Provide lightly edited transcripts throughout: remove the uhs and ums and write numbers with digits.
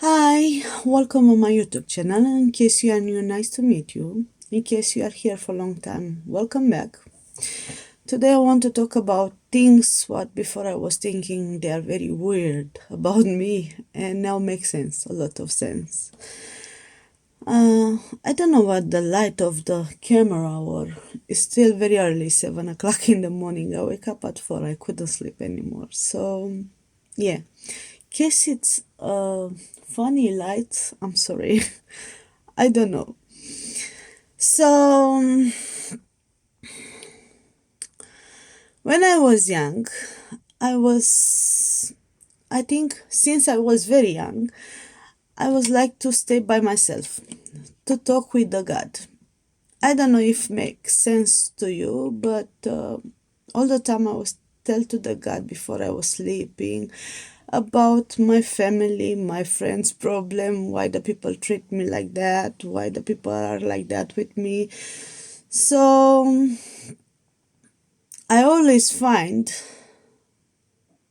Hi, welcome on my YouTube channel. In case you are new, nice to meet you. In case you are here for a long time, welcome back. Today I want to talk about things what before I was thinking they are very weird about me and now make sense, a lot of sense. I don't know what the light of the camera or it's still very early, 7 o'clock in the morning. I wake up at 4, I couldn't sleep anymore. So, yeah. Guess it's funny light. I'm sorry. I don't know. So, when I was young, I think since I was very young, I was like to stay by myself, to talk with the God. I don't know if it makes sense to you, but all the time I was tell to the God before I was sleeping about my family, my friends' problem, why the people treat me like that, why the people are like that with me. So I always find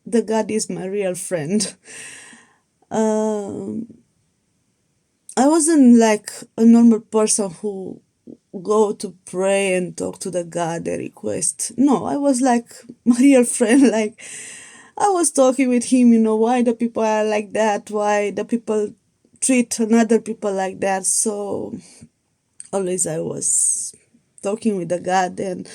the God is my real friend. I wasn't like a normal person who go to pray and talk to the God and request. No, I was like my real friend. Like I was talking with him, why the people are like that, why the people treat another people like that. So always I was talking with the God, and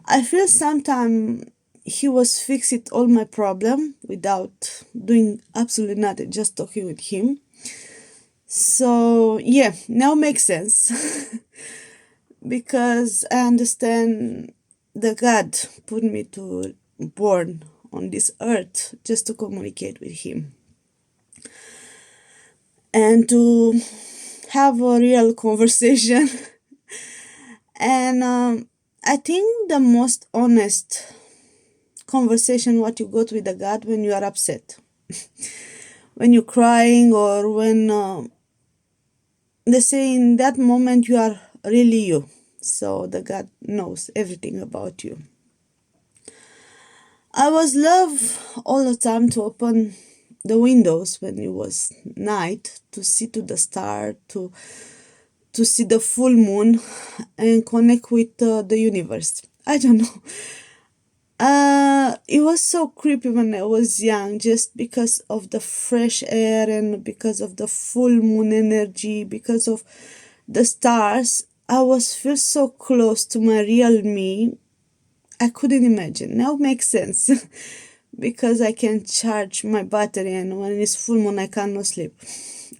I feel sometimes he was fixing all my problem without doing absolutely nothing, just talking with him. So yeah, now makes sense because I understand the God put me to born on this earth just to communicate with him and to have a real conversation. And I think the most honest conversation what you got with the God when you are upset, when you're crying, or when they say in that moment you are really you. So the God knows everything about you. I was love all the time to open the windows when it was night to see to the star, to see the full moon and connect with the universe. I don't know. It was so creepy when I was young, just because of the fresh air and because of the full moon energy, because of the stars. I was feel so close to my real me. I couldn't imagine. Now it makes sense because I can charge my battery, and when it's full moon, I cannot sleep.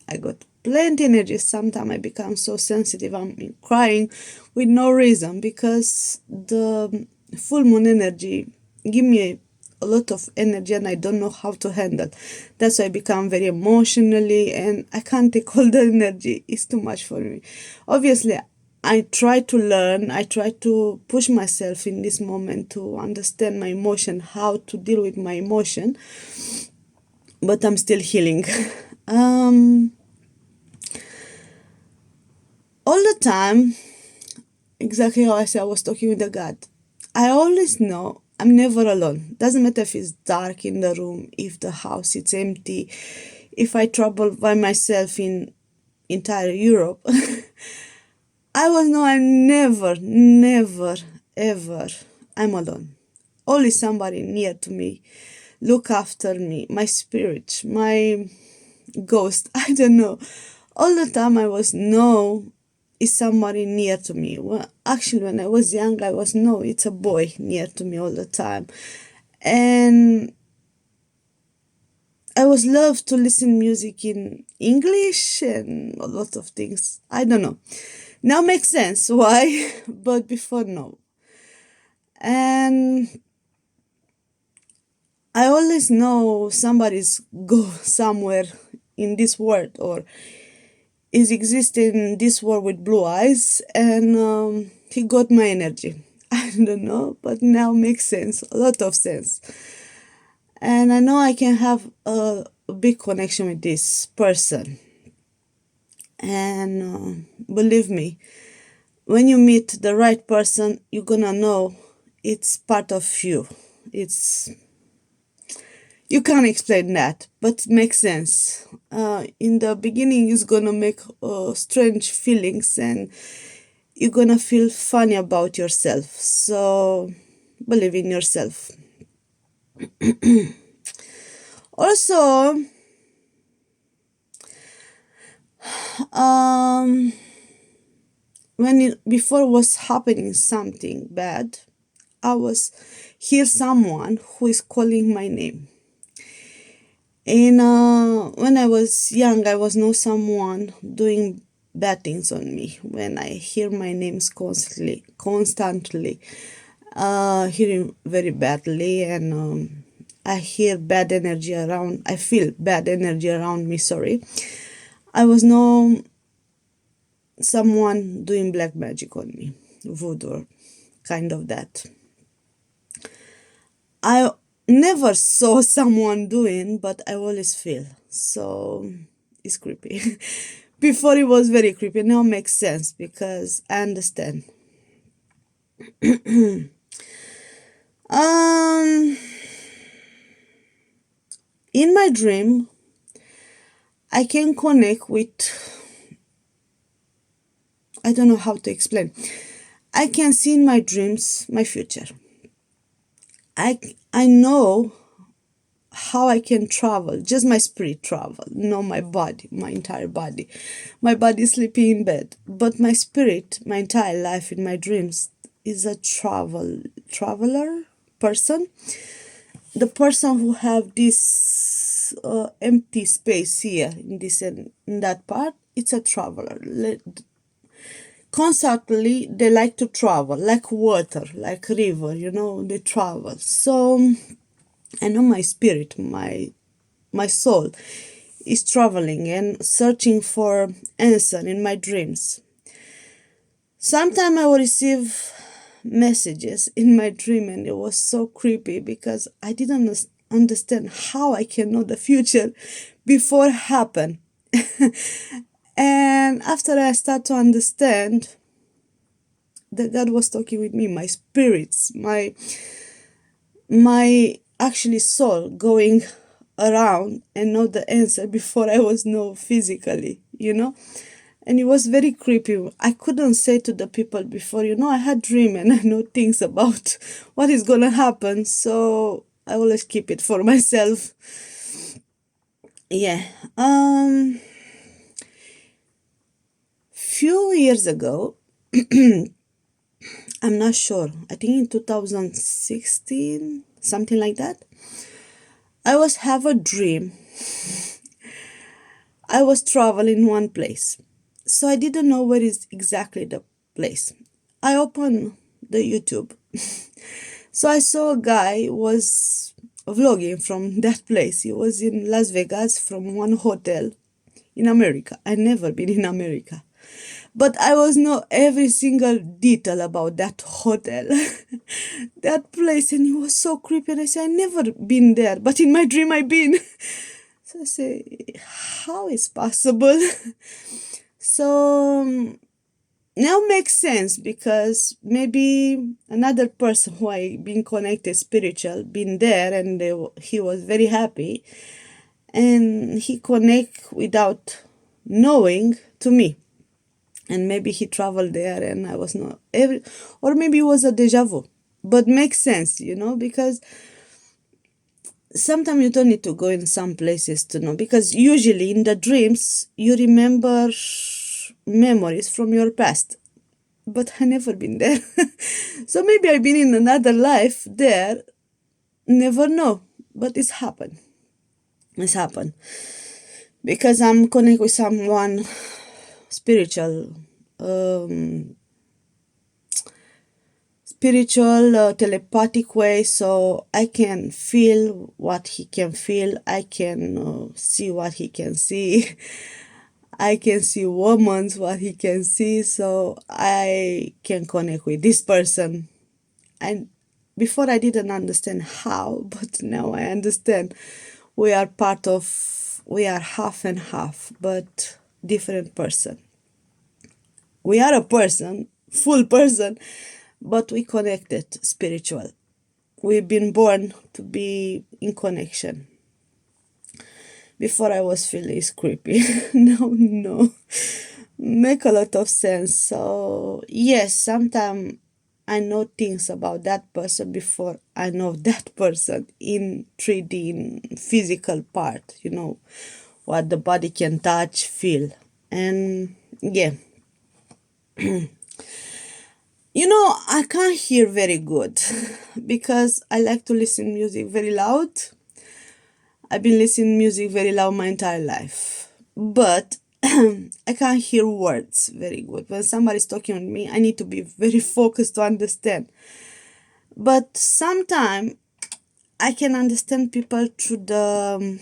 I got plenty energy. Sometimes I become so sensitive. I'm crying with no reason because the full moon energy give me a lot of energy and I don't know how to handle. That's why I become very emotionally and I can't take all the energy. It's too much for me. Obviously, I try to learn, I try to push myself in this moment to understand my emotion, how to deal with my emotion, but I'm still healing. um, all the time, exactly how I said, I was talking with the God. I always know I'm never alone. Doesn't matter if it's dark in the room, if the house is empty, if I travel by myself in entire Europe. I was know I'm never, ever, I'm alone. Always somebody near to me, look after me, my spirit, my ghost, I don't know. All the time I was no, is somebody near to me. Well, actually, when I was young, I was no, it's a boy near to me all the time. And I was loved to listen music in English and a lot of things. I don't know. Now makes sense why, but before no. And I always know somebody's go somewhere in this world or is existing in this world with blue eyes, and he got my energy. I don't know, but now makes sense, a lot of sense. And I know I can have a big connection with this person. And believe me, when you meet the right person, you're gonna know it's part of you. It's you can't explain that, but it makes sense. in the beginning it's gonna make strange feelings, and you're gonna feel funny about yourself. So believe in yourself. Also, um, before was happening something bad, I was hear someone who is calling my name. And when I was young, I was know someone doing bad things on me. When I hear my names constantly, hearing very badly, and I hear bad energy around. I feel bad energy around me. Sorry, I was know someone doing black magic on me, voodoo, kind of that. I never saw someone doing, but I always feel. So it's creepy. Before it was very creepy. Now it makes sense because I understand. Um, in my dream, I can connect with, I don't know how to explain. I can see in my dreams my future. I know how I can travel, just my spirit travel, not my body, my entire body. My body is sleeping in bed, but my spirit, my entire life in my dreams is a traveler person. The person who have this empty space here in this and in that part, it's a traveler. Constantly, they like to travel, like water, like river. They travel. So I know my spirit, my soul is traveling and searching for answer in my dreams. Sometimes I will receive messages in my dream, and it was so creepy because I didn't understand how I can know the future before it happen. And after I start to understand that God was talking with me, my spirits, my actually soul going around and know the answer before I was know physically. And it was very creepy. I couldn't say to the people before, I had dream and I know things about what is gonna happen. So I always keep it for myself. Yeah. Few years ago, I'm not sure. I think in 2016, something like that. I was have a dream. I was traveling one place. So I didn't know where is exactly the place. I opened the YouTube. So I saw a guy was vlogging from that place. He was in Las Vegas from one hotel in America. I never been in America. But I was know every single detail about that hotel, that place, and it was so creepy. And I said, I never been there, but in my dream I been. So I say, how is possible? So now makes sense because maybe another person who I been connected spiritual been there, and he was very happy, and he connect without knowing to me, and maybe he traveled there and I was not every, or maybe it was a deja vu, but makes sense, because sometimes you don't need to go in some places to know, because usually in the dreams you remember memories from your past, but I never been there. So maybe I've been in another life there, never know, but it's happened because I'm connected with someone spiritual, telepathic way, so I can feel what he can feel. I can see what he can see. I can see women's what he can see, so I can connect with this person. And before I didn't understand how, but now I understand. We are we are half and half, but different person. We are a person, full person, but we connected spiritual. We've been born to be in connection. Before I was feeling it's creepy. Now, no. Make a lot of sense. So, yes, sometimes I know things about that person before I know that person in 3D, in physical part, what the body can touch, feel. And yeah, I can't hear very good because I like to listen music very loud. I've been listening music very loud my entire life. But I can't hear words very good. When somebody's talking with me, I need to be very focused to understand. But sometimes I can understand people through the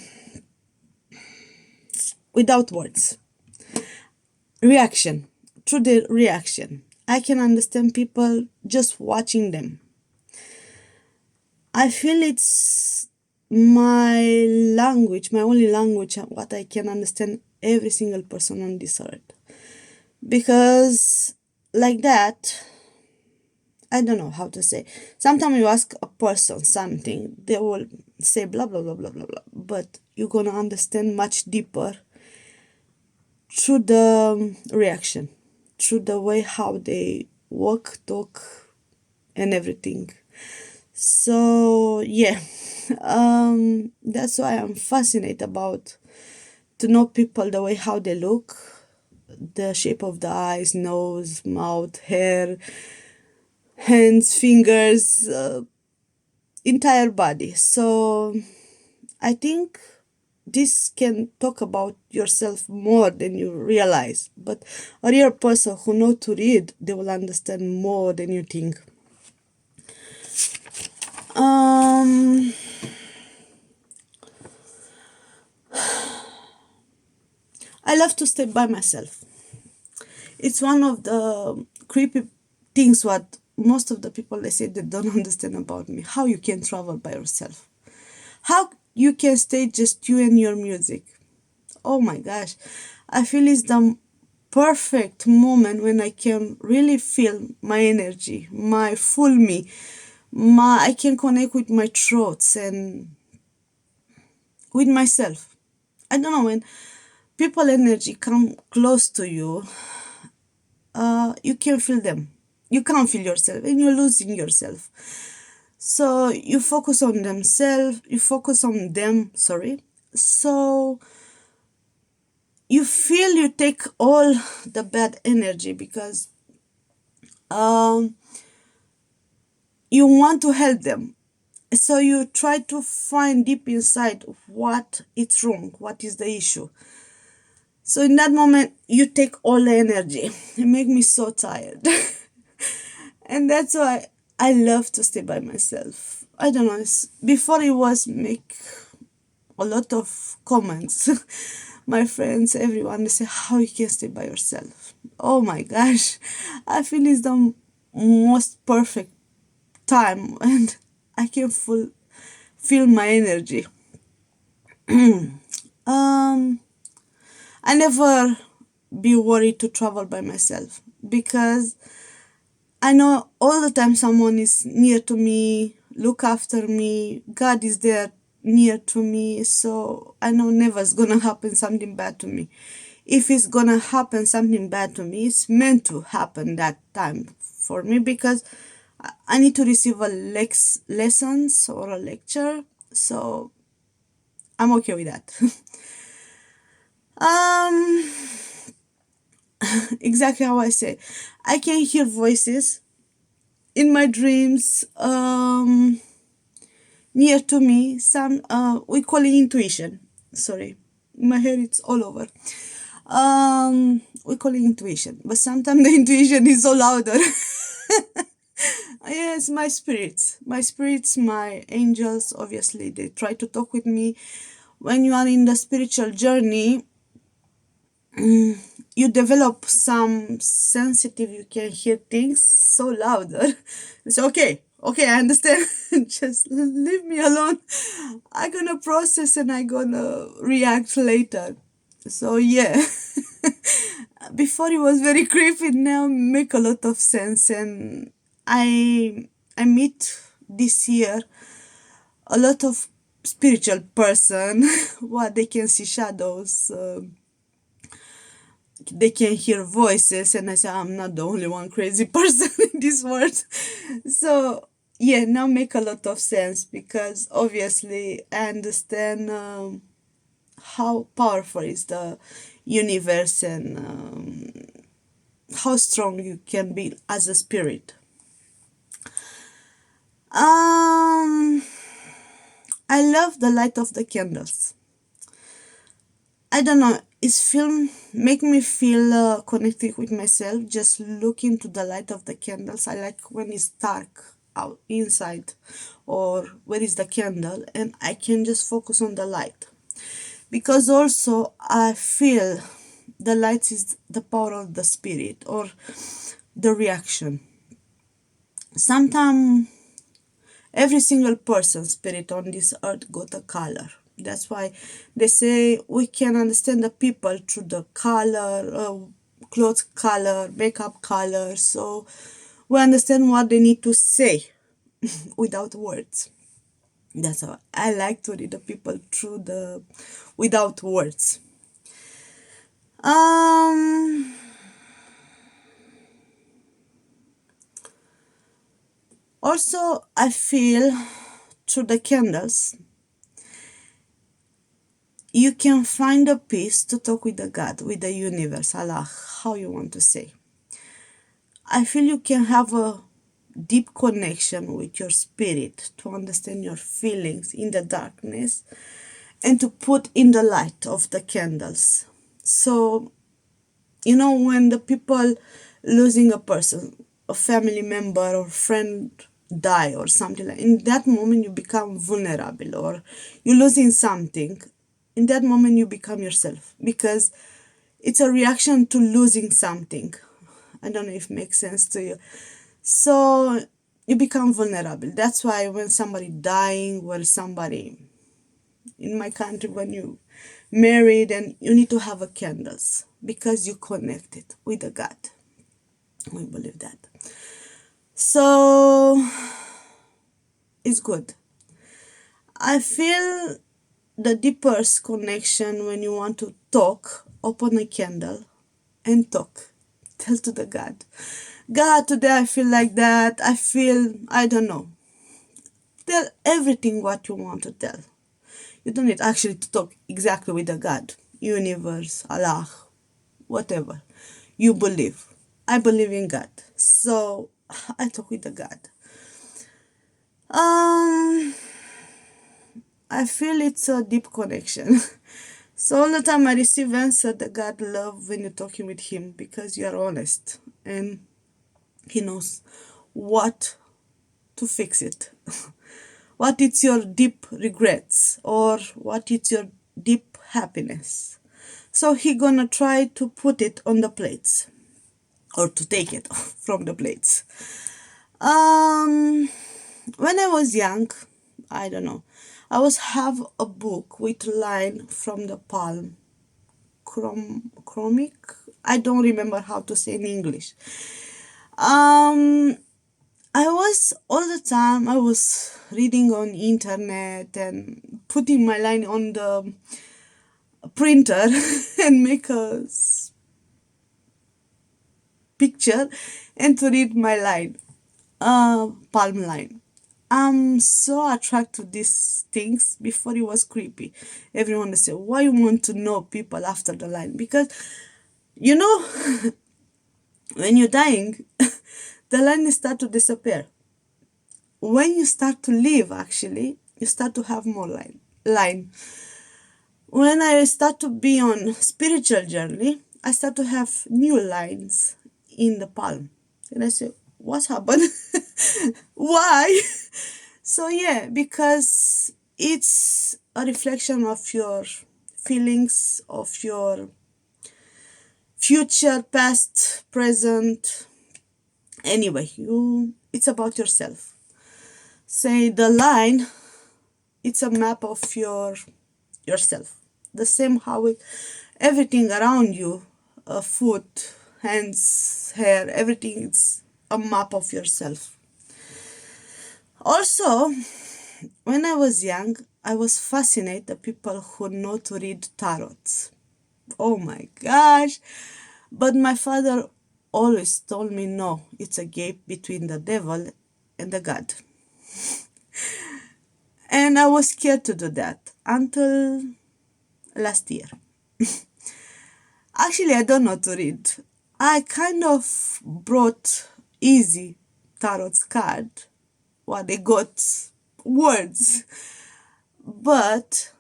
without words. Reaction. Through the reaction. I can understand people just watching them. I feel it's my language, my only language, what I can understand every single person on this earth. Because like that, I don't know how to say. Sometimes you ask a person something, they will say blah, blah, blah, blah, blah, blah. But you're going to understand much deeper through the reaction, through the way how they walk, talk, and everything. So, yeah, that's why I'm fascinated about to know people the way how they look, the shape of the eyes, nose, mouth, hair, hands, fingers, entire body. So I think this can talk about yourself more than you realize. But a real person who know to read, they will understand more than you think. I love to stay by myself. It's one of the creepy things what most of the people they say they don't understand about me. How you can travel by yourself. How you can stay just you and your music. Oh my gosh. I feel it's the perfect moment when I can really feel my energy, my full me. I can connect with my thoughts and with myself. I don't know, when people energy come close to you, you can feel them. You can't feel yourself and you're losing yourself. So you focus on themselves, you focus on them, sorry. So you feel you take all the bad energy because you want to help them. So you try to find deep inside what is wrong, what is the issue. So in that moment, you take all the energy. It makes me so tired. And that's why I love to stay by myself. I don't know. Before it was make a lot of comments. My friends, everyone, they say, how you can stay by yourself? Oh my gosh. I feel it's the most perfect time and I can feel my energy. I never be worried to travel by myself because I know all the time someone is near to me, look after me, God is there near to me, so I know never is gonna happen something bad to me. If it's gonna happen something bad to me, it's meant to happen that time for me because I need to receive a lessons or a lecture, so I'm okay with that. um exactly how I say, I can hear voices in my dreams, near to me. Some we call it intuition. Sorry, my hair it's all over. We call it intuition, but sometimes the intuition is so louder. Yes, my spirits, my angels. Obviously, they try to talk with me. When you are in the spiritual journey, you develop some sensitive, you can hear things so louder. It's okay, I understand. Just leave me alone. I'm gonna process and I'm gonna react later. So yeah. Before it was very creepy, now make a lot of sense. And I meet this year a lot of spiritual person, what they can see shadows, they can hear voices, and I say I'm not the only one crazy person in this world. So yeah, now make a lot of sense, because obviously I understand how powerful is the universe, and how strong you can be as a spirit. um I love the light of the candles. I don't know, it's film make me feel connected with myself. Just look into the light of the candles. I like when it's dark out inside, or where is the candle, and I can just focus on the light. Because also I feel the light is the power of the spirit, or the reaction. Sometimes every single person spirit on this earth got a color. That's why they say we can understand the people through the color, clothes color, makeup color. So we understand what they need to say without words. That's why I like to read the people through the without words. um Also, I feel through the candles you can find a peace to talk with the God, with the universe, Allah, how you want to say. I feel you can have a deep connection with your spirit to understand your feelings in the darkness, and to put in the light of the candles. So, when the people losing a person, a family member or friend die or something, like in that moment you become vulnerable, or you're losing something. In that moment you become yourself, because it's a reaction to losing something. I don't know if it makes sense to you. So you become vulnerable. That's why when somebody dying, or somebody in my country, when you married, and you need to have a candles, because you connected with the God. We believe that. So it's good. I feel the deepest connection when you want to talk. Open a candle and talk. Tell to the God. God, today I feel like that. I feel, I don't know. Tell everything what you want to tell. You don't need actually to talk exactly with the God, universe, Allah, whatever you believe. I believe in God. So I talk with the God. Um I feel it's a deep connection. So all the time I receive answer that God love when you're talking with him, because you are honest, and he knows what to fix it. What is your deep regrets, or what is your deep happiness. So he gonna try to put it on the plates, or to take it from the plates. When I was young, I don't know, I was have a book with line from the palm, chromic. I don't remember how to say in English. Um, I was all the time. I was reading on internet and putting my line on the printer and make a picture, and to read my line, palm line. I'm so attracted to these things. Before it was creepy. Everyone would say, why you want to know people after the line? Because, you know, when you're dying, the line start to disappear. When you start to live, actually, you start to have more line. When I start to be on spiritual journey, I start to have new lines in the palm. And I say, what's happened? Why? So yeah, because it's a reflection of your feelings, of your future, past, present. Anyway, it's about yourself. Say the line, it's a map of yourself. The same how everything around you, foot, hands, hair, everything, it's a map of yourself. Also, when I was young, I was fascinated the people who know to read tarots. Oh my gosh. But my father always told me no, it's a gap between the devil and the God. And I was scared to do that until last year. Actually, I don't know to read. I kind of brought easy tarot card, what they got words, but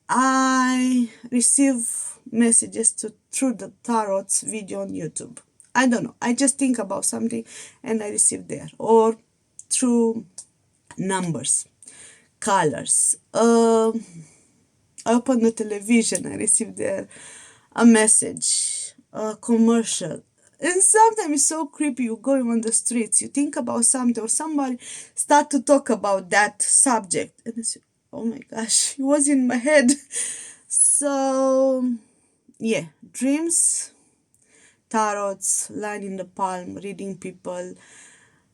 I receive messages through the tarot's video on YouTube. I don't know. I just think about something and I receive there, or through numbers, colors. I open the television. I receive there a message, a commercial. And sometimes it's so creepy. You're going on the streets, you think about something, or somebody start to talk about that subject, and it's, oh my gosh, it was in my head. So yeah, dreams, tarots, line in the palm, reading people.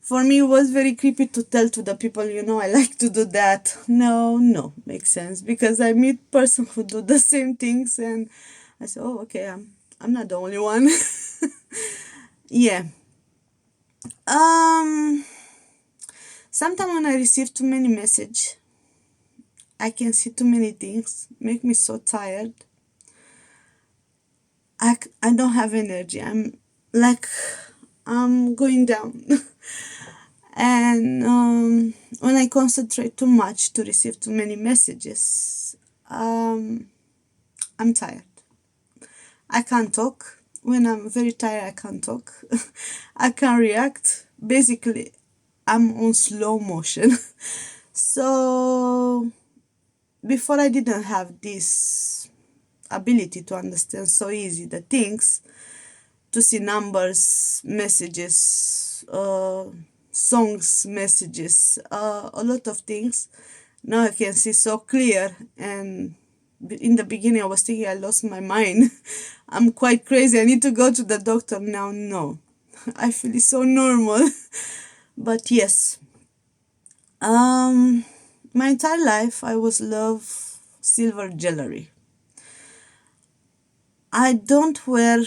For me, it was very creepy to tell to the people, I like to do that. No, makes sense, because I meet person who do the same things, and I say, oh, okay, I'm not the only one. Yeah. Um. Sometimes when I receive too many message, I can see too many things, make me so tired. I don't have energy. I'm going down. And when I concentrate too much to receive too many messages, I'm tired. I can't talk. When I'm very tired, I can't talk. I can't react. Basically, I'm on slow motion. So before, I didn't have this ability to understand so easy the things, to see numbers, messages, songs, messages, a lot of things. Now I can see so clear, and in the beginning I was thinking I lost my mind. I'm quite crazy, I need to go to the doctor. Now no, I feel it's so normal. But yes, my entire life I was love silver jewelry. I don't wear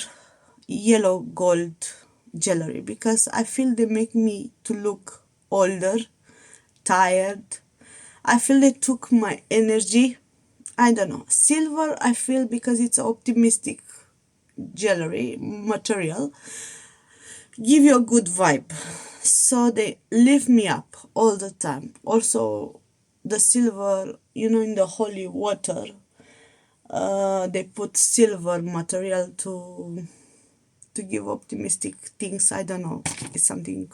yellow gold jewelry because I feel they make me to look older, tired. I feel they took my energy. I don't know. Silver, I feel, because it's optimistic jewelry material, give you a good vibe. So they lift me up all the time. Also, the silver, in the holy water, they put silver material to give optimistic things. I don't know. It's something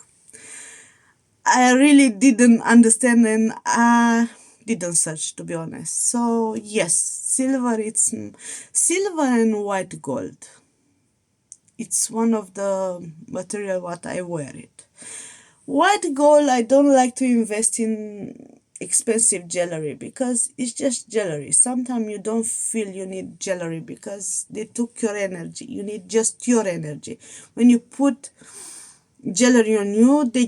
I really didn't understand, and I didn't search, to be honest. So yes, it's silver and white gold. It's one of the material what I wear it. White gold, I don't like to invest in expensive jewelry because it's just jewelry. Sometimes you don't feel you need jewelry because they took your energy. You need just your energy. When you put jewelry on you, they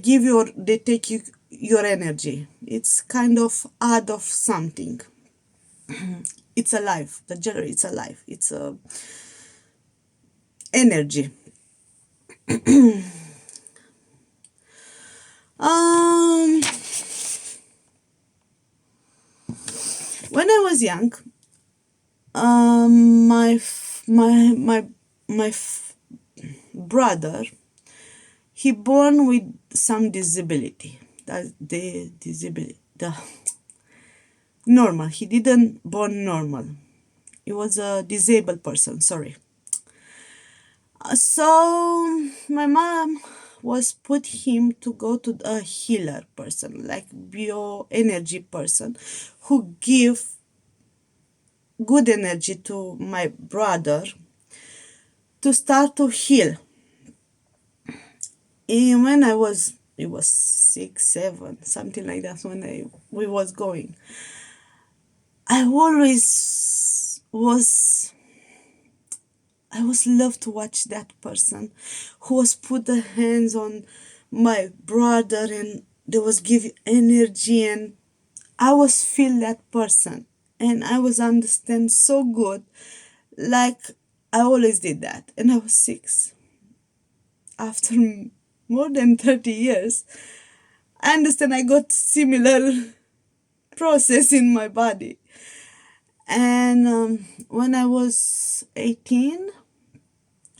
take your energy. It's kind of add of something. It's alive. The jewelry, it's alive. It's a energy. um when I was young, my brother, he born with some disability. That the disability, the normal. He didn't born normal. He was a disabled person. Sorry. So my mom was put him to go to a healer person, like bioenergy person, who give good energy to my brother to start to heal. And when it was 6, 7, something like that, when we was going, I always I was loved to watch that person who was put the hands on my brother, and they was give energy, and I was feel that person, and I was understand so good, like I always did that. And I was 6. After more than 30 years, I understand I got similar process in my body. And when I was 18,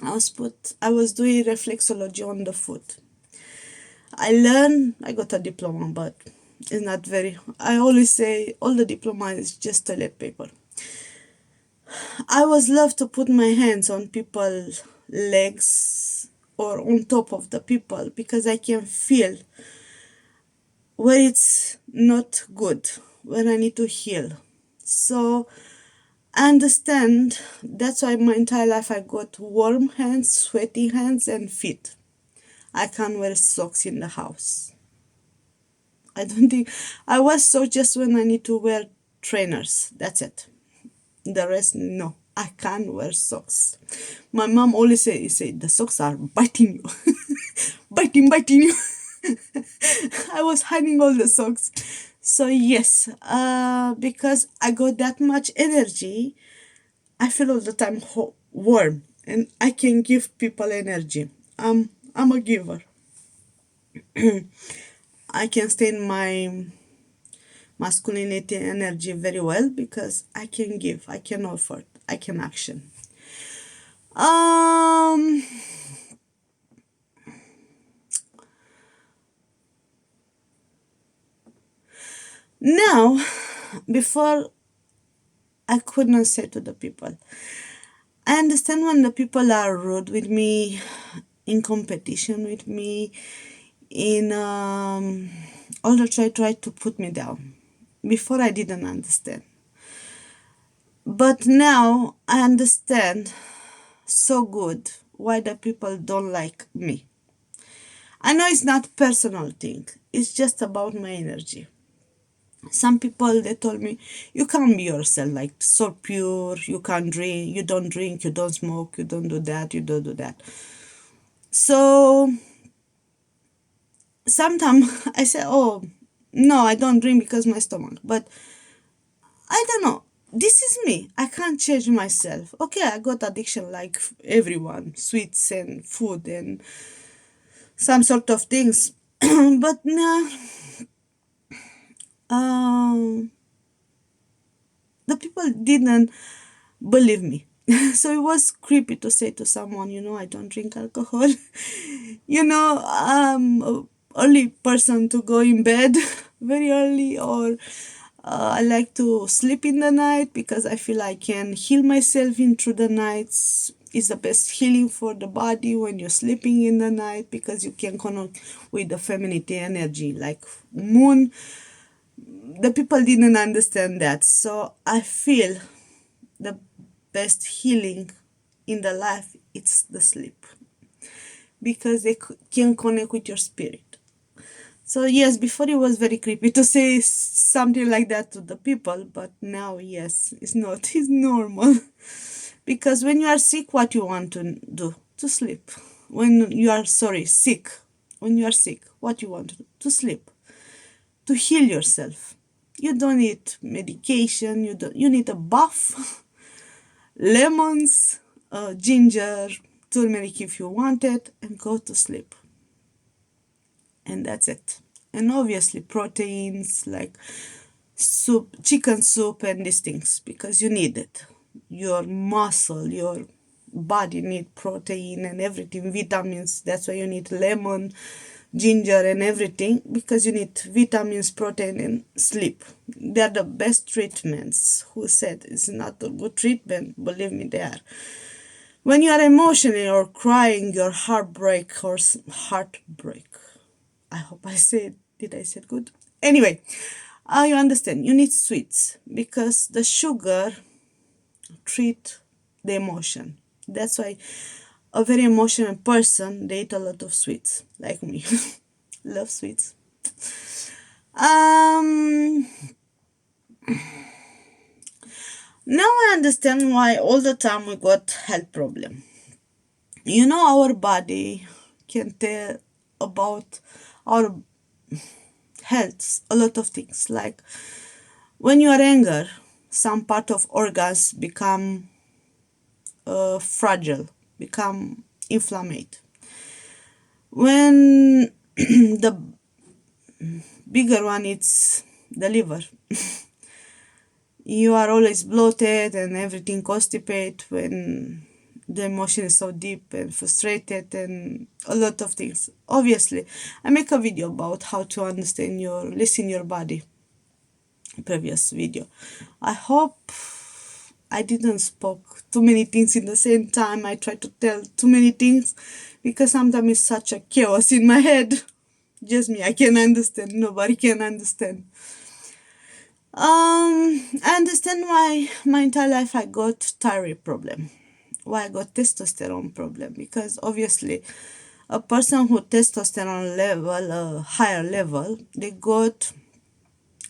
I was doing reflexology on the foot. I got a diploma, but it's not very. I always say all the diploma is just toilet paper. I was love to put my hands on people's legs or on top of the people because I can feel where it's not good, where I need to heal. So I understand that's why my entire life I got warm hands, sweaty hands, and feet. I can't wear socks in the house. I don't think I wear socks just when I need to wear trainers. That's it. The rest, no. I can't wear socks. My mom always say the socks are biting you, biting you. I was hiding all the socks. So yes, because I got that much energy, I feel all the time warm, and I can give people energy. I'm a giver. I can stay in my masculinity energy very well because I can give, I can offer, I can action. Um, Now, before I couldn't say to the people, I understand when the people are rude with me, in competition with me, in all the try to put me down. Before I didn't understand, but now I understand so good why the people don't like me. I know it's not personal thing. It's just about my energy. Some people they told me you can't be yourself like so pure. You don't drink, you don't smoke, you don't do that, you don't do that. So sometimes I say, oh no, I don't drink because my stomach. But I don't know. This is me. I can't change myself. Okay, I got addiction like everyone, sweets and food and some sort of things. But now, um, the people didn't believe me. So it was creepy to say to someone, I don't drink alcohol. Early person to go in bed very early, or I like to sleep in the night because I feel I can heal myself in through the nights. Is the best healing for the body when you're sleeping in the night because you can connect with the femininity energy like moon. The people didn't understand that, so I feel the best healing in the life it's the sleep because they can connect with your spirit. So yes, before it was very creepy to say something like that to the people, but now yes, it's not. It's normal. Because when you are sick, what you want to do? To sleep. When you are sick. When you are sick, what you want to do? To sleep. To heal yourself. You don't need medication. You need a bath, lemons, ginger, turmeric if you want it, and go to sleep. And that's it. And obviously proteins like soup, chicken soup, and these things because you need it. Your muscle, your body need protein and everything, vitamins. That's why you need lemon, ginger, and everything because you need vitamins, protein, and sleep. They are the best treatments. Who said it's not a good treatment? Believe me, they are. When you are emotional or crying, your heartbreak. I hope I said, did I say it good? Anyway, you understand, you need sweets because the sugar treat the emotion. That's why a very emotional person, they eat a lot of sweets, like me. Love sweets. Um, Now I understand why all the time we got health problem. Our body can tell about our health a lot of things like When you are angry, some part of organs become fragile, become inflamed. When the bigger one, it's the liver. You are always bloated and everything constipated when the emotion is so deep and frustrated and a lot of things. Obviously, I make a video about how to understand listen your body, previous video. I hope I didn't spoke too many things in the same time. I try to tell too many things because sometimes it's such a chaos in my head. Just me, I can understand. Nobody can understand. I understand why my entire life I got thyroid problem. Why I got testosterone problem, because obviously a person who testosterone level a higher level, they got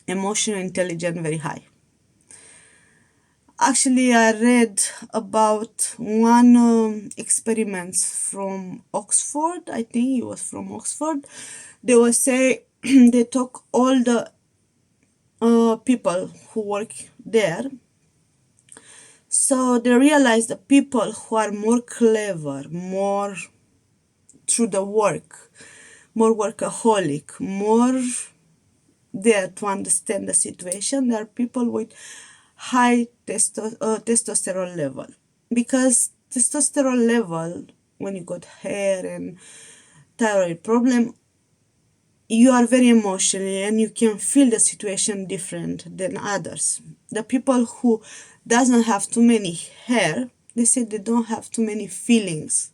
emotional intelligence very high. Actually, I read about one experiment from Oxford. I think it was from Oxford. They were say they took all the people who work there. So they realized the people who are more clever, more through the work, more workaholic, more there to understand the situation, there are people with high testosterone level. Because testosterone level, when you got hair and thyroid problem, you are very emotional and you can feel the situation different than others. The people who doesn't have too many hair, they say they don't have too many feelings.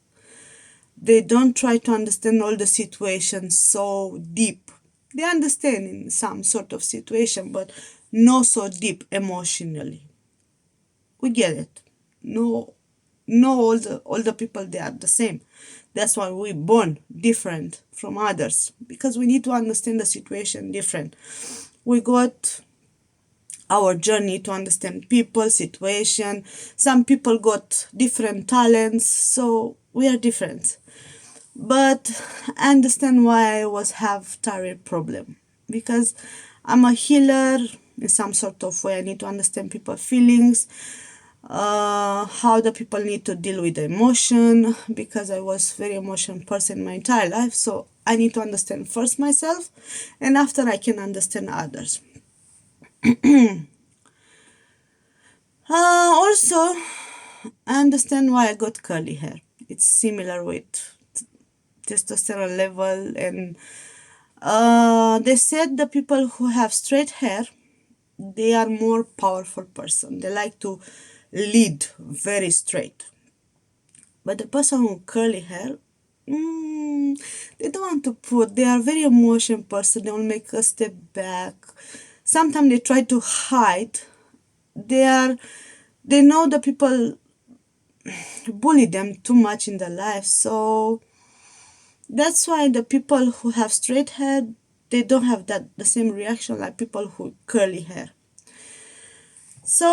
They don't try to understand all the situations so deep. They understand in some sort of situation, but not so deep emotionally. We get it. No, all the people, they are the same. That's why we born different from others, because we need to understand the situation different. We got our journey to understand people, situation. Some people got different talents, so we are different. But I understand why I was have thyroid problem, because I'm a healer in some sort of way. I need to understand people's feelings, how the people need to deal with the emotion, because I was very emotional person my entire life. So I need to understand first myself, and after I can understand others. Also, I understand why I got curly hair. It's similar with testosterone level, and they said the people who have straight hair, they are more powerful person. They like to lead very straight. But the person with curly hair, they don't want to put. They are very emotional person. They will make a step back. Sometimes they try to hide. They know the people bully them too much in their life. So that's why the people who have straight hair, they don't have the same reaction like people who curly hair. So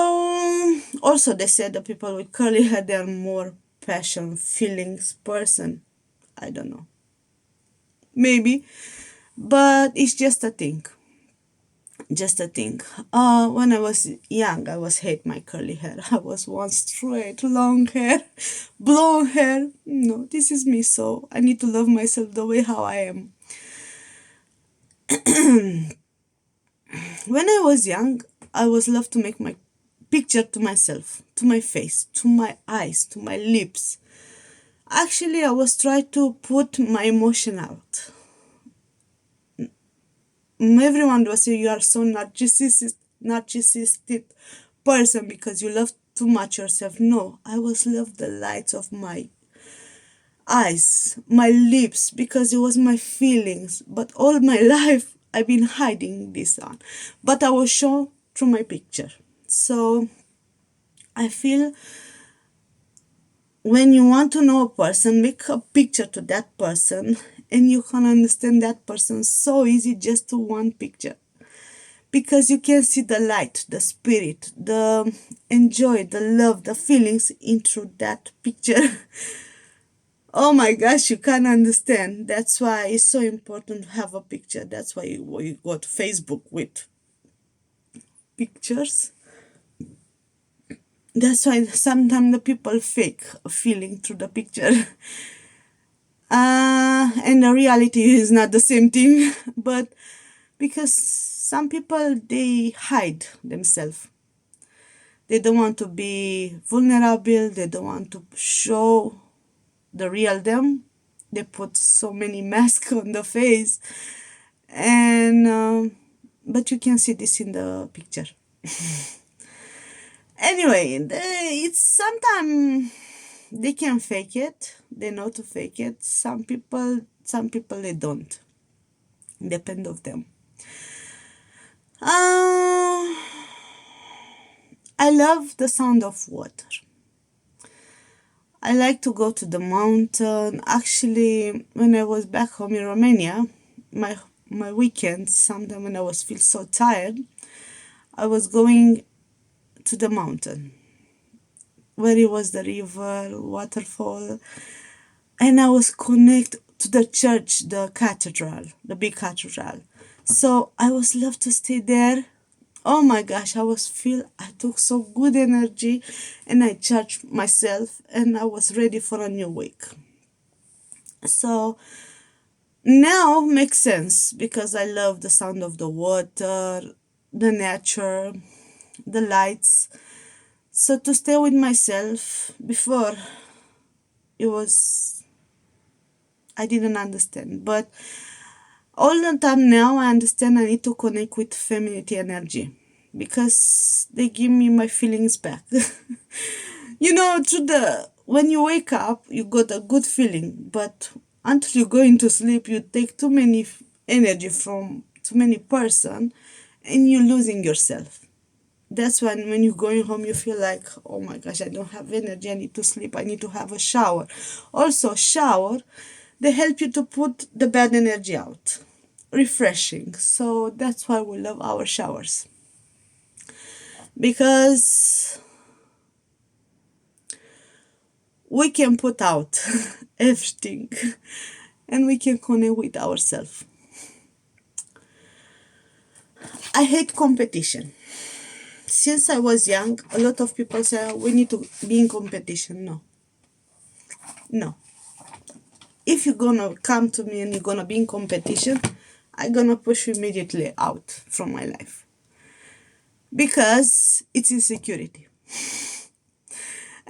also they said the people with curly hair, they are more passion, feelings person. I don't know. Maybe. But it's just a thing. Just a thing. When I was young, I was hate my curly hair. I was one straight, long hair, blonde hair. No, this is me, so I need to love myself the way how I am. When I was young, I was love to make my picture to myself, to my face, to my eyes, to my lips. Actually, I was trying to put my emotion out. Everyone was saying you are so narcissistic person because you love too much yourself. No, I was love the lights of my eyes, my lips, because it was my feelings. But all my life I've been hiding this on. But I was shown through my picture. So I feel when you want to know a person, make a picture to that person and you can understand that person so easy just to one picture. Because you can see the light, the spirit, the enjoy, the love, the feelings into that picture. Oh my gosh, you can't understand. That's why it's so important to have a picture. That's why we go to Facebook with pictures. That's why sometimes the people fake a feeling through the picture. And the reality is not the same thing. But because some people, they hide themselves. They don't want to be vulnerable. They don't want to show the real them. They put so many masks on the face. And but you can see this in the picture. Anyway, it's sometimes they can fake it. They know to fake it. Some people they don't. Depend of them. I love the sound of water. I like to go to the mountain. Actually, when I was back home in Romania, my weekends, sometimes when I was feel so tired, I was going to the mountain where it was the river, waterfall, and I was connected to the church, the cathedral, the big cathedral. So I was love to stay there. Oh my gosh, I took so good energy and I charged myself and I was ready for a new week. So now makes sense because I love the sound of the water, the nature, the lights. So to stay with myself before it was I didn't understand, but all the time now I understand I need to connect with femininity energy because they give me my feelings back. When you wake up, you got a good feeling, but until you go into sleep, you take too many energy from too many person, and you're losing yourself. That's when you're going home, you feel like, oh my gosh, I don't have energy. I need to sleep. I need to have a shower. Also, shower, they help you to put the bad energy out. Refreshing. So that's why we love our showers. Because we can put out everything and we can connect with ourselves. I hate competition. Since I was young, a lot of people say we need to be in competition. No. If you're gonna come to me and you're gonna be in competition, I'm gonna push you immediately out from my life. Because it's insecurity.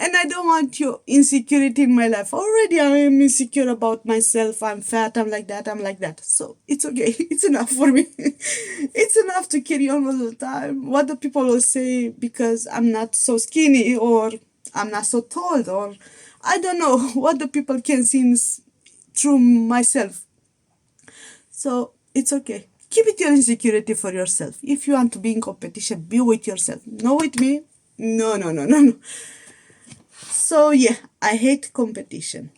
And I don't want your insecurity in my life. Already I am insecure about myself. I'm fat, I'm like that. So it's okay. It's enough for me. It's enough to carry on all the time. What the people will say because I'm not so skinny or I'm not so tall or I don't know what the people can see through myself. So it's okay. Keep it your insecurity for yourself. If you want to be in competition, be with yourself. Not with me. No. So yeah, I hate competition.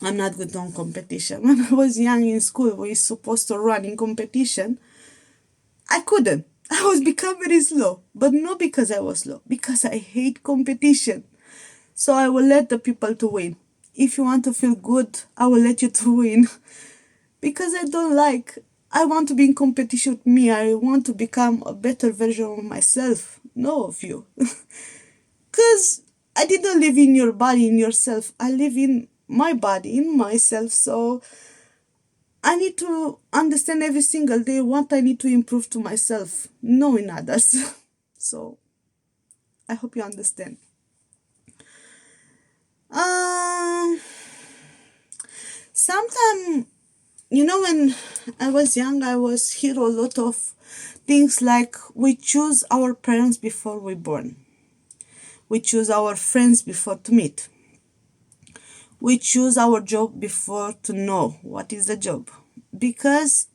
I'm not good on competition. When I was young in school, we were supposed to run in competition. I couldn't. I was become very slow. But not because I was slow, because I hate competition. So I will let the people to win. If you want to feel good, I will let you to win. Because I want to be in competition with me. I want to become a better version of myself, not of you. Because I didn't live in your body, in yourself. I live in my body, in myself. So I need to understand every single day what I need to improve to myself, not in others. So I hope you understand. Sometimes, when I was young, I was hear a lot of things like we choose our parents before we born. We choose our friends before to meet. We choose our job before to know what is the job. Because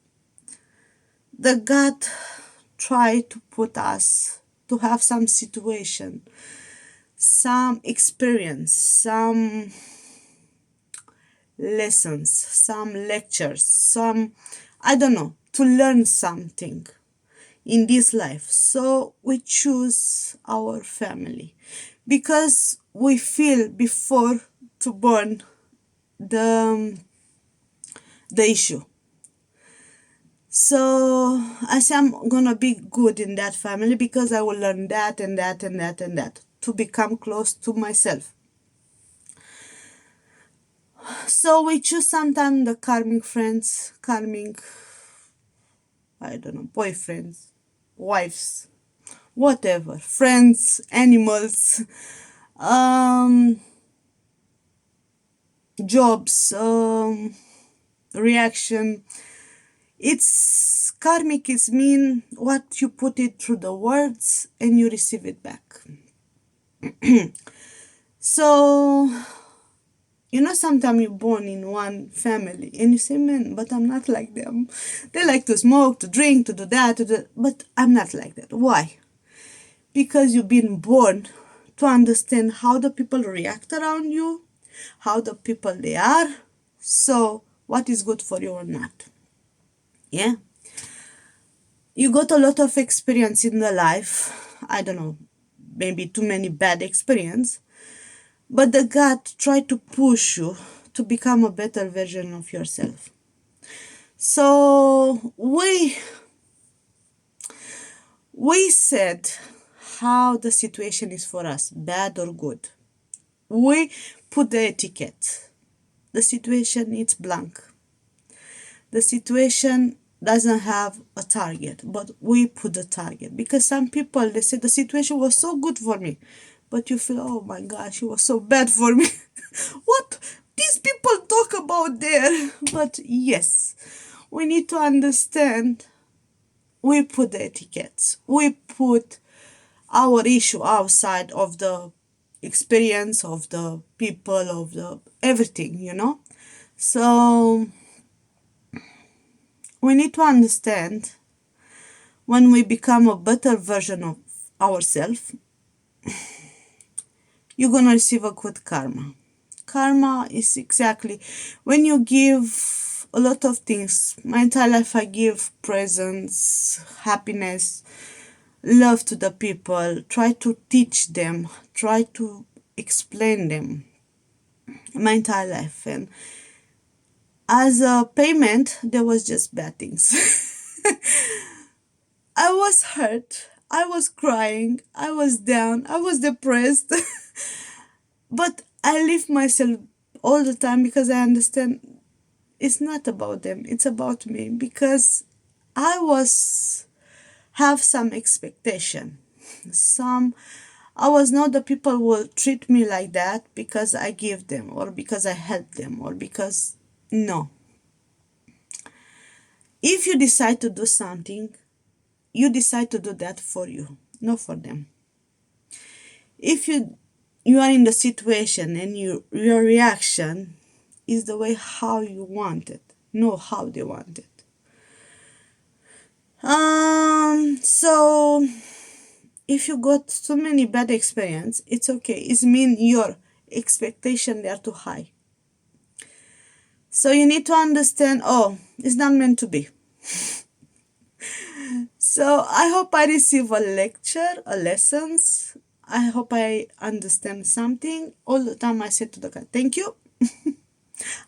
the God tried to put us to have some situation, some experience, some lessons, some lectures, I don't know, to learn something in this life. So we choose our family because we feel before to born the issue. So I say I'm gonna be good in that family because I will learn that and that and that and that to become close to myself. So we choose sometimes the calming friends, calming, I don't know, boyfriends, wives, whatever, friends, animals, um, jobs, reaction. It's karmic is mean what you put it through the words and you receive it back. So sometimes you're born in one family and you say, man, but I'm not like them. They like to smoke, to drink, to do that, but I'm not like that. Why? Because you've been born to understand how the people react around you, how the people they are, so what is good for you or not. Yeah? You got a lot of experience in the life. I don't know, maybe too many bad experience, but the God try to push you to become a better version of yourself. So we said how the situation is for us, bad or good. We put the etiquette. The situation is blank. The situation doesn't have a target, but we put the target because some people they say the situation was so good for me, but you feel, oh my gosh, it was so bad for me. What these people talk about there? But yes, we need to understand. We put the etiquettes. We put our issue outside of the experience of the people of the everything. So we need to understand when we become a better version of ourselves, you're gonna receive a good karma. Karma is exactly when you give a lot of things. My entire life I give presents, happiness, love to the people, try to teach them, try to explain them my entire life. And as a payment, there was just bad things. I was hurt. I was crying. I was down. I was depressed. But I leave myself all the time because I understand it's not about them. It's about me because I was have some expectation. Some I was not the people will treat me like that because I give them or because I help them or because no. If you decide to do something, you decide to do that for you, not for them. If you are in the situation and your reaction is the way how you want it, not how they want it. So if you got so many bad experience, it's okay. It mean your expectation they are too high. So you need to understand, oh, it's not meant to be. So I hope I receive a lecture, a lessons. I hope I understand something. All the time I say to the guy, thank you.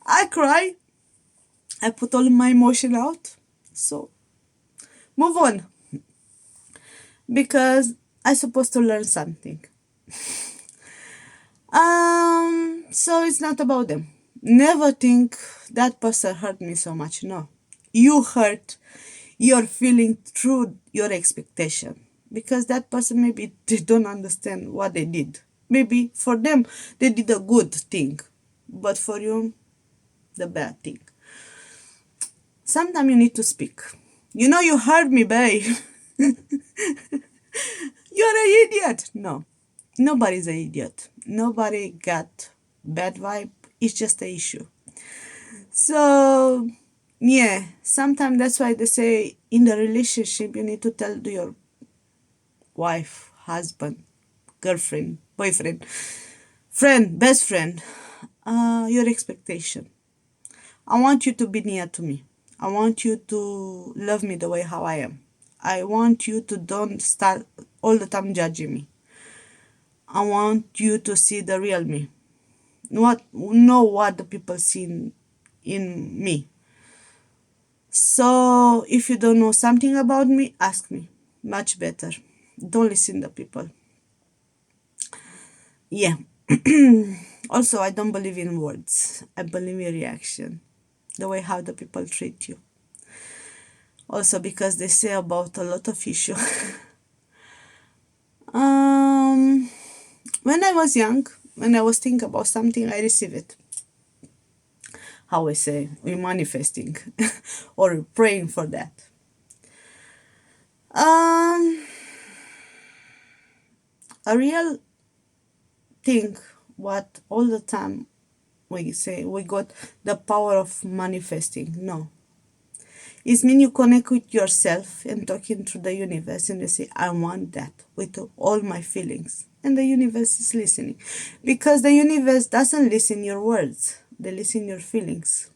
I cry. I put all my emotion out. So move on. Because I supposed to learn something. So it's not about them. Never think that person hurt me so much. No. You hurt your feeling through your expectation. Because that person maybe they don't understand what they did. Maybe for them they did a good thing. But for you, the bad thing. Sometimes you need to speak. You heard me, babe. You're an idiot. No. Nobody's an idiot. Nobody got bad vibe. It's just an issue. So, yeah, sometimes that's why they say in the relationship you need to tell to your wife, husband, girlfriend, boyfriend, friend, best friend, your expectation. I want you to be near to me. I want you to love me the way how I am. I want you to don't start all the time judging me. I want you to see the real me. Know what the people see in me. So if you don't know something about me, ask me. Much better. Don't listen to people. Yeah. Also, I don't believe in words. I believe in reaction. The way how the people treat you. Also because they say about a lot of issues. um, when I was young, when I was thinking about something, I receive it. How I say, we're manifesting or praying for that. Um, a real thing, what all the time we say, we got the power of manifesting. No. It means you connect with yourself and talking to the universe and you say, I want that with all my feelings. And the universe is listening. Because the universe doesn't listen your words, they listen your feelings.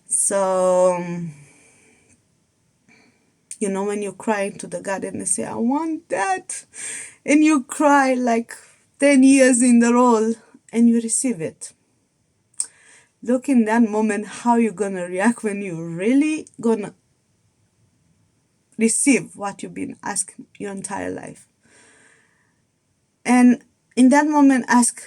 So, when you're crying to the God and they say, I want that. And you cry like 10 years in the row and you receive it. Look in that moment how you're going to react when you're really going to receive what you've been asking your entire life. And in that moment, ask,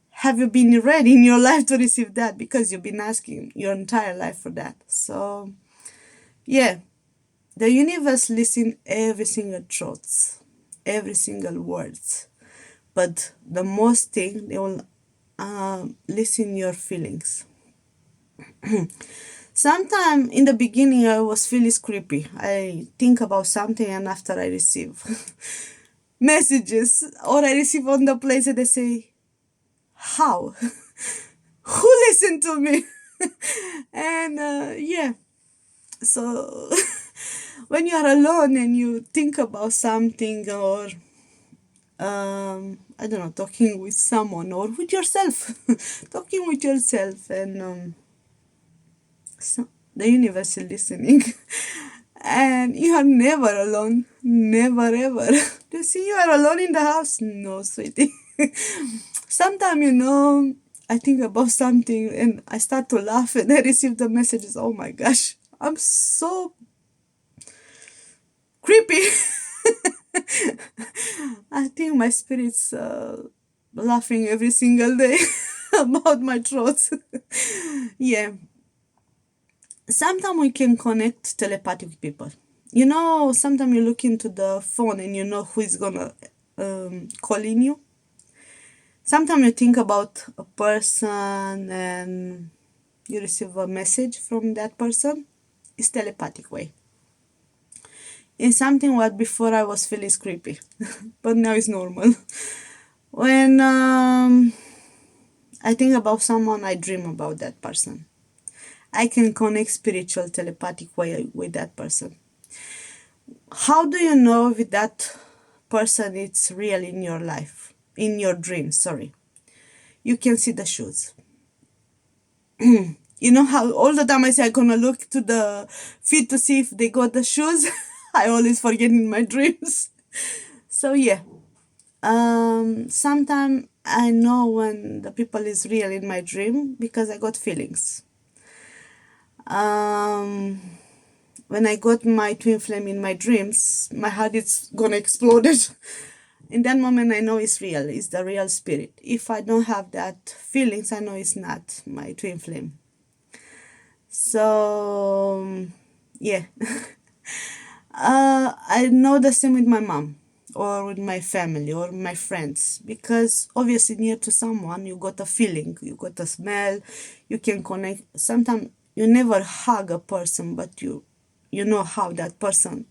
have you been ready in your life to receive that? Because you've been asking your entire life for that. So, yeah, the universe listens every single truth, every single words. But the most thing, they will listen your feelings. Sometimes in the beginning, I was feeling creepy. I think about something and after I receive messages or I receive on the place and they say, how? Who listened to me? And yeah, so when you are alone and you think about something or I don't know, talking with someone or with yourself, talking with yourself, and so the universe is listening. And you are never alone, never ever. Do you see you are alone in the house? No, sweetie. Sometimes, I think about something and I start to laugh and I receive the messages. Oh my gosh, I'm so creepy. I think my spirit's laughing every single day about my throat. Yeah. Sometimes we can connect telepathic with people. Sometimes you look into the phone and you know who is gonna calling you. Sometimes you think about a person and you receive a message from that person. It's telepathic way. It's something what before I was feeling creepy, but now it's normal. When I think about someone, I dream about that person. I can connect spiritual telepathic way with that person. How do you know if that person is real in your life, in your dreams? Sorry, you can see the shoes. You know how all the time I say I'm gonna look to the feet to see if they got the shoes. I always forget in my dreams. So yeah, sometimes I know when the people is real in my dream because I got feelings. Um, when I got my twin flame in my dreams, my heart is gonna explode. In that moment, I know it's real. It's the real spirit. If I don't have that feelings, I know it's not my twin flame. So yeah, I know the same with my mom or with my family or my friends because obviously near to someone you got a feeling, you got a smell, you can connect. Sometimes you never hug a person, but you know how that person,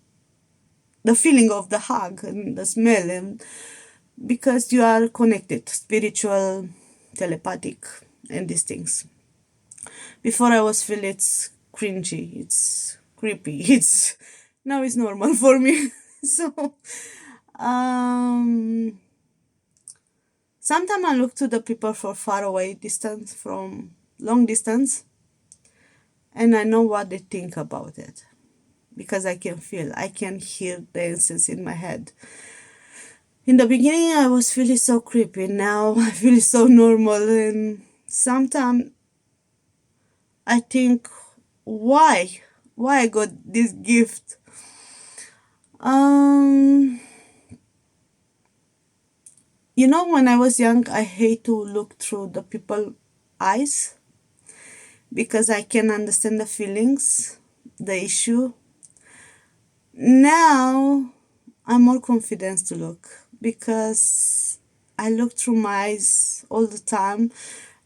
the feeling of the hug and the smell, and because you are connected, spiritual, telepathic, and these things. Before I was feel it's cringy, it's creepy, it's now it's normal for me. So um sometimes I look to the people for far away distance from long distance and I know what they think about it because I can feel, I can hear the incense in my head. In the beginning I was feeling so creepy, now I feel so normal, and sometimes I think why I got this gift. Um, when I was young, I hate to look through the people eyes because I can understand the feelings, the issue. Now I'm more confident to look because I look through my eyes all the time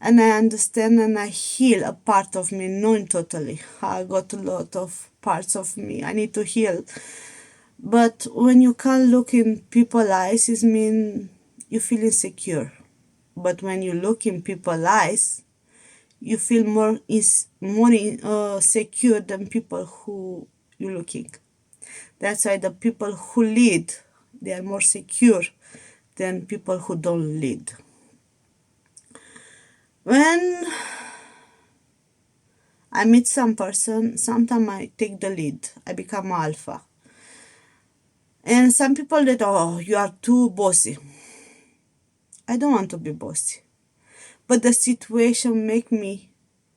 and I understand and I heal a part of me, not totally. I got a lot of parts of me I need to heal. But when you can't look in people's eyes, it means you feel insecure. But when you look in people's eyes, you feel more secure than people who you're looking. That's why the people who lead, they are more secure than people who don't lead. When I meet some person, sometimes I take the lead. I become alpha. And some people that, oh, you are too bossy. I don't want to be bossy. But the situation make me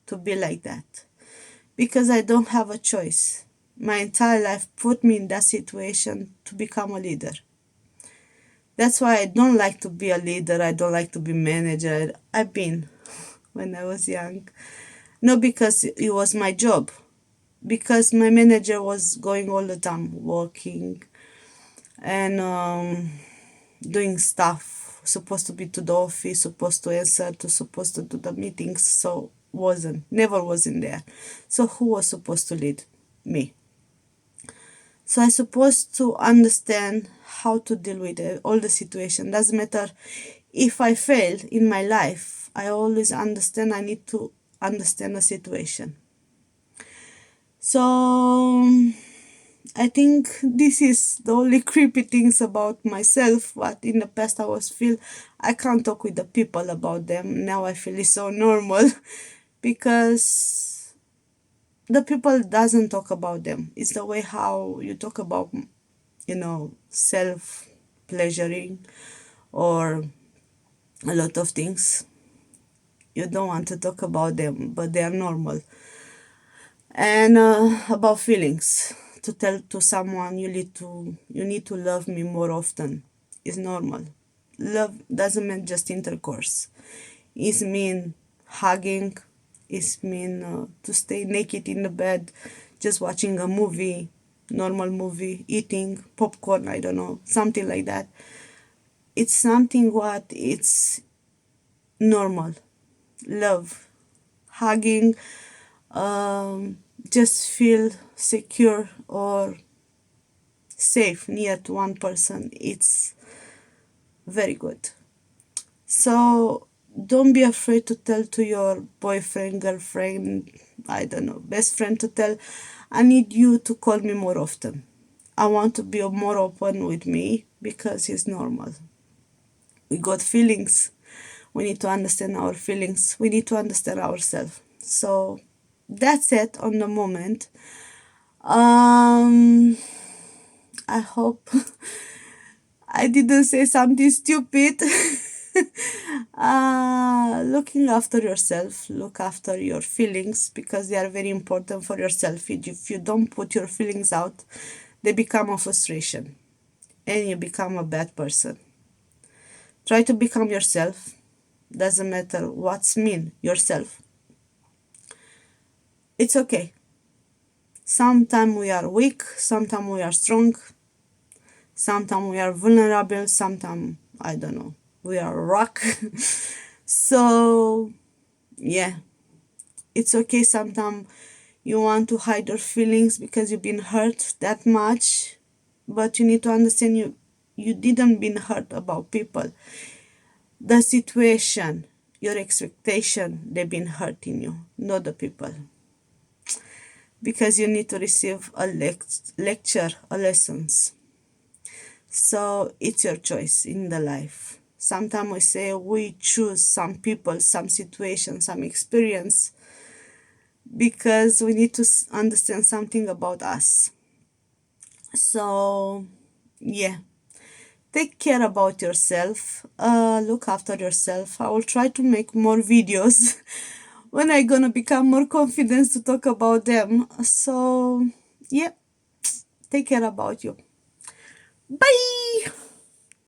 to be like that. Because I don't have a choice. My entire life put me in that situation to become a leader. That's why I don't like to be a leader. I don't like to be manager. I've been when I was young. Not because it was my job. Because my manager was going all the time, working and doing stuff. Supposed to be to the office, supposed to answer, supposed to do the meetings. So never was in there. So who was supposed to lead? Me. So I supposed to understand how to deal with all the situation. Doesn't matter if I fail in my life. I always understand I need to understand the situation. So I think this is the only creepy things about myself. What in the past I was feel I can't talk with the people about them. Now I feel it's so normal because the people doesn't talk about them. It's the way how you talk about self pleasuring or a lot of things. You don't want to talk about them, but they are normal. And about feelings, to tell to someone you need to love me more often is normal. Love doesn't mean just intercourse. It mean hugging. It mean to stay naked in the bed, just watching a movie, normal movie, eating popcorn. I don't know, something like that. It's something what it's normal. Love, hugging, just feel secure or safe near to one person. It's very good. So don't be afraid to tell to your boyfriend, girlfriend, I don't know, best friend, to tell, I need you to call me more often. I want to be more open with me because it's normal. We got feelings. We need to understand our feelings. We need to understand ourselves. So that's it on the moment. I hope I didn't say something stupid. Looking after yourself, look after your feelings because they are very important for yourself. If you don't put your feelings out, they become a frustration and you become a bad person. Try to become yourself. Doesn't matter what's mean yourself. It's okay. Sometimes we are weak, sometimes we are strong, sometimes we are vulnerable, sometimes, I don't know, we are rock. So, yeah, it's okay. Sometimes you want to hide your feelings because you've been hurt that much, but you need to understand you didn't been hurt about people. The situation, your expectation, they've been hurting you, not the people. Because you need to receive a lecture, a lessons. So it's your choice in the life. Sometimes we say we choose some people, some situation, some experience because we need to understand something about us. So, yeah, take care about yourself. Look after yourself. I will try to make more videos when I gonna become more confident to talk about them. So yeah, take care about you. Bye.